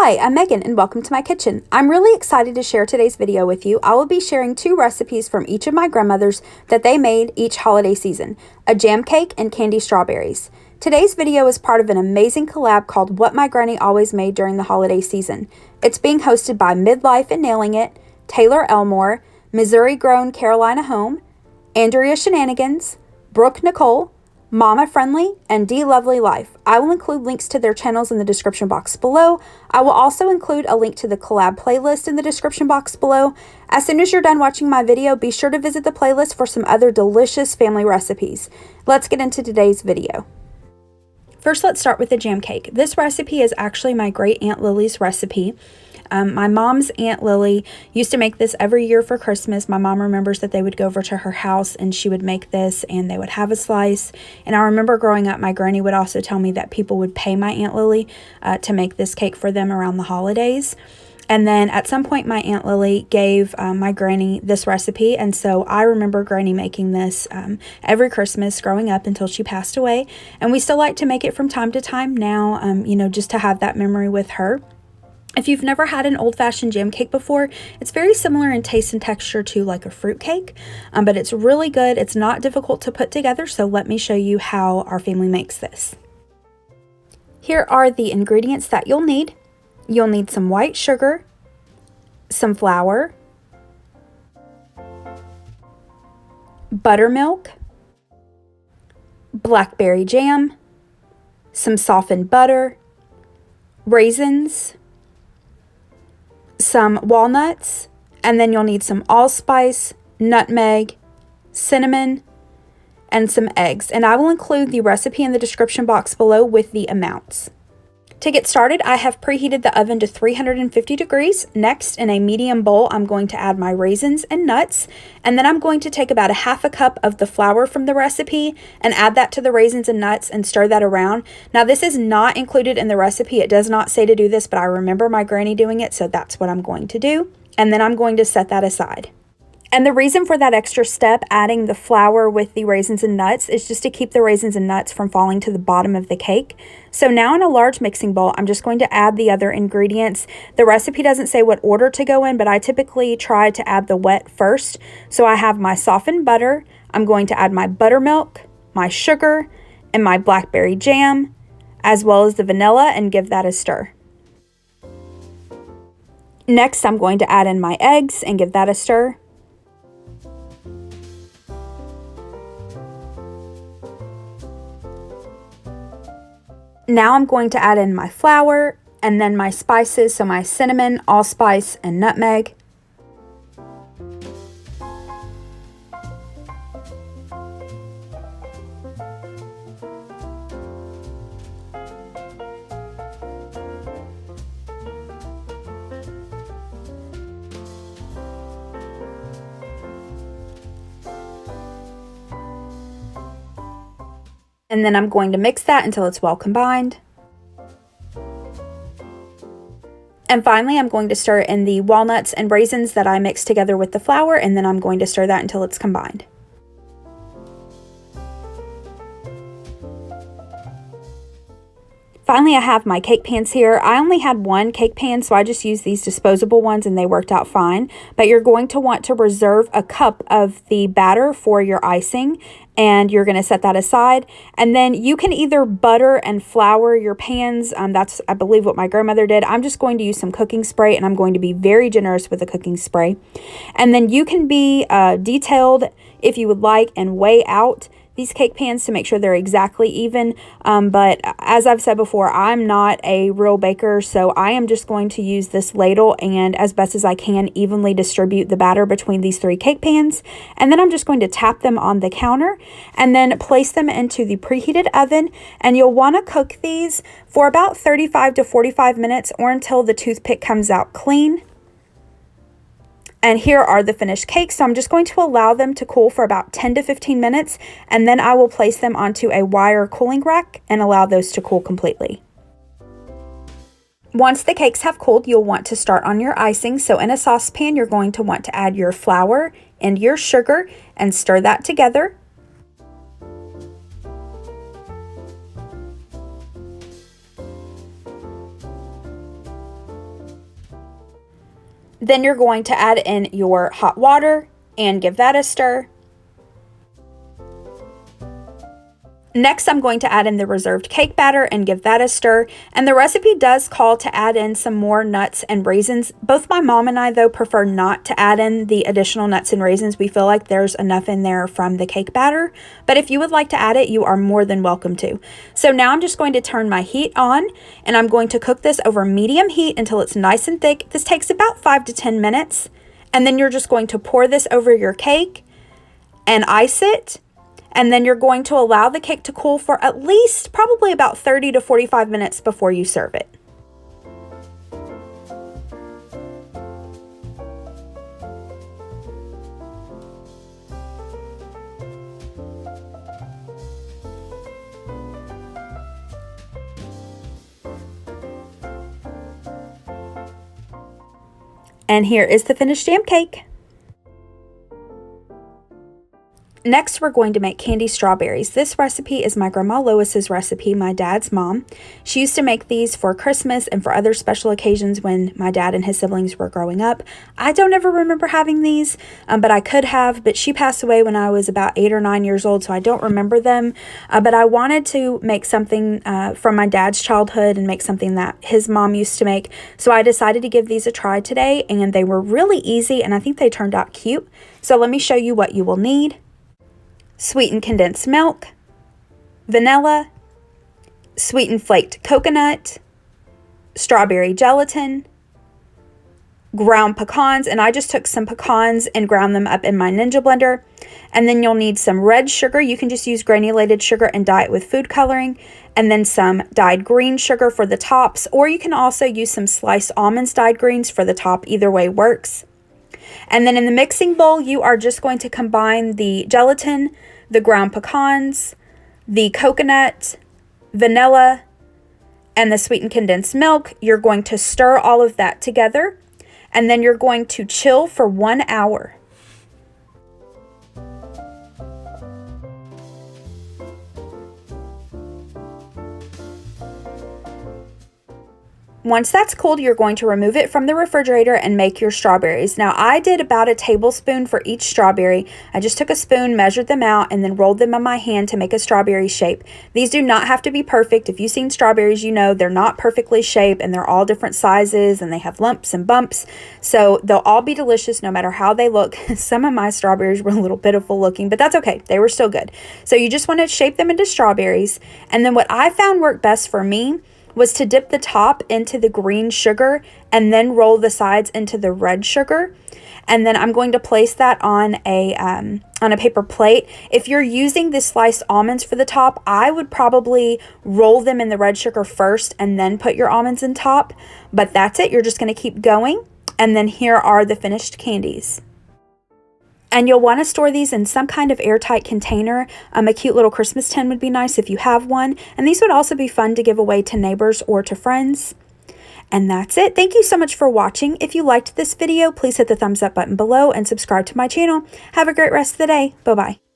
Hi, I'm Megan and welcome to my kitchen. I'm really excited to share today's video with you. I will be sharing 2 recipes from each of my grandmothers that they made each holiday season, a jam cake and candy strawberries. Today's video is part of an amazing collab called What My Granny Always Made During the Holiday Season. It's being hosted by Midlife and Nailing It, Taylor Elmore, Missouri-grown Carolina Home, Andrea Shenanigans, Brooke Nicole, Mama Friendly, and D Lovely Life. I will include links to their channels in the description box below. I will also include a link to the collab playlist in the description box below. As soon as you're done watching my video, be sure to visit the playlist for some other delicious family recipes. Let's get into today's video. First, let's start with the jam cake. This recipe is actually my great Aunt Lily's recipe. My mom's Aunt Lily used to make this every year for Christmas. My mom remembers that they would go over to her house and she would make this and they would have a slice. And I remember growing up, my granny would also tell me that people would pay my Aunt Lily to make this cake for them around the holidays. And then at some point, my Aunt Lily gave my granny this recipe. And so I remember granny making this every Christmas growing up until she passed away. And we still like to make it from time to time now, just to have that memory with her. If you've never had an old-fashioned jam cake before, it's very similar in taste and texture to like a fruit cake, but it's really good. It's not difficult to put together, so let me show you how our family makes this. Here are the ingredients that you'll need. You'll need some white sugar, some flour, buttermilk, blackberry jam, some softened butter, raisins, some walnuts, and then you'll need some allspice, nutmeg, cinnamon, and some eggs. And I will include the recipe in the description box below with the amounts. To get started, I have preheated the oven to 350 degrees. Next, in a medium bowl, I'm going to add my raisins and nuts, and then I'm going to take about a half a cup of the flour from the recipe and add that to the raisins and nuts and stir that around. Now, this is not included in the recipe. It does not say to do this, but I remember my granny doing it, so that's what I'm going to do. And then I'm going to set that aside. And the reason for that extra step, adding the flour with the raisins and nuts, is just to keep the raisins and nuts from falling to the bottom of the cake. So now in a large mixing bowl, I'm just going to add the other ingredients. The recipe doesn't say what order to go in, but I typically try to add the wet first. So I have my softened butter. I'm going to add my buttermilk, my sugar, and my blackberry jam, as well as the vanilla, and give that a stir. Next, I'm going to add in my eggs and give that a stir. Now I'm going to add in my flour and then my spices, so my cinnamon, allspice, and nutmeg. And then I'm going to mix that until it's well combined. And finally, I'm going to stir in the walnuts and raisins that I mixed together with the flour, and then I'm going to stir that until it's combined. Finally, I have my cake pans here. I only had one cake pan, so I just used these disposable ones and they worked out fine. But you're going to want to reserve a cup of the batter for your icing, and you're going to set that aside. And then you can either butter and flour your pans. That's, I believe, what my grandmother did. I'm just going to use some cooking spray, and I'm going to be very generous with the cooking spray. And then you can be detailed if you would like and weigh out these cake pans to make sure they're exactly even, but as I've said before, I'm not a real baker, so I am just going to use this ladle and, as best as I can, evenly distribute the batter between these 3 cake pans. And then I'm just going to tap them on the counter and then place them into the preheated oven, and you'll want to cook these for about 35 to 45 minutes or until the toothpick comes out clean. And here are the finished cakes. So I'm just going to allow them to cool for about 10 to 15 minutes, and then I will place them onto a wire cooling rack and allow those to cool completely. Once the cakes have cooled, you'll want to start on your icing. So in a saucepan, you're going to want to add your flour and your sugar and stir that together. Then you're going to add in your hot water and give that a stir. Next, I'm going to add in the reserved cake batter and give that a stir. And the recipe does call to add in some more nuts and raisins. Both my mom and I, though, prefer not to add in the additional nuts and raisins. We feel like there's enough in there from the cake batter. But if you would like to add it, you are more than welcome to. So now I'm just going to turn my heat on, and I'm going to cook this over medium heat until it's nice and thick. This takes about 5 to 10 minutes. And then you're just going to pour this over your cake and ice it. And then you're going to allow the cake to cool for at least probably about 30 to 45 minutes before you serve it. And here is the finished jam cake. Next, we're going to make candy strawberries. This recipe is my Grandma Lois's recipe, my dad's mom. She used to make these for Christmas and for other special occasions when my dad and his siblings were growing up. I don't ever remember having these, but I could have, but she passed away when I was about 8 or 9 years old, so I don't remember them. But I wanted to make something from my dad's childhood and make something that his mom used to make. So I decided to give these a try today, and they were really easy, and I think they turned out cute. So let me show you what you will need. Sweetened condensed milk, vanilla, sweetened flaked coconut, strawberry gelatin, ground pecans, and I just took some pecans and ground them up in my Ninja blender. And then you'll need some red sugar. You can just use granulated sugar and dye it with food coloring, and then some dyed green sugar for the tops, or you can also use some sliced almonds dyed greens for the top. Either way works. And then in the mixing bowl, you are just going to combine the gelatin, the ground pecans, the coconut, vanilla, and the sweetened condensed milk. You're going to stir all of that together, and then you're going to chill for 1 hour. Once that's cooled, you're going to remove it from the refrigerator and make your strawberries. Now, I did about a tablespoon for each strawberry. I just took a spoon, measured them out, and then rolled them on my hand to make a strawberry shape. These do not have to be perfect. If you've seen strawberries, you know they're not perfectly shaped, and they're all different sizes, and they have lumps and bumps. So they'll all be delicious no matter how they look. Some of my strawberries were a little pitiful looking, but that's okay. They were still good. So you just want to shape them into strawberries. And then what I found worked best for me was to dip the top into the green sugar and then roll the sides into the red sugar. And then I'm going to place that on a paper plate. If you're using the sliced almonds for the top, I would probably roll them in the red sugar first and then put your almonds in top. But that's it. You're just going to keep going. And then here are the finished candies. And you'll want to store these in some kind of airtight container. A cute little Christmas tin would be nice if you have one. And these would also be fun to give away to neighbors or to friends. And that's it. Thank you so much for watching. If you liked this video, please hit the thumbs up button below and subscribe to my channel. Have a great rest of the day. Bye-bye.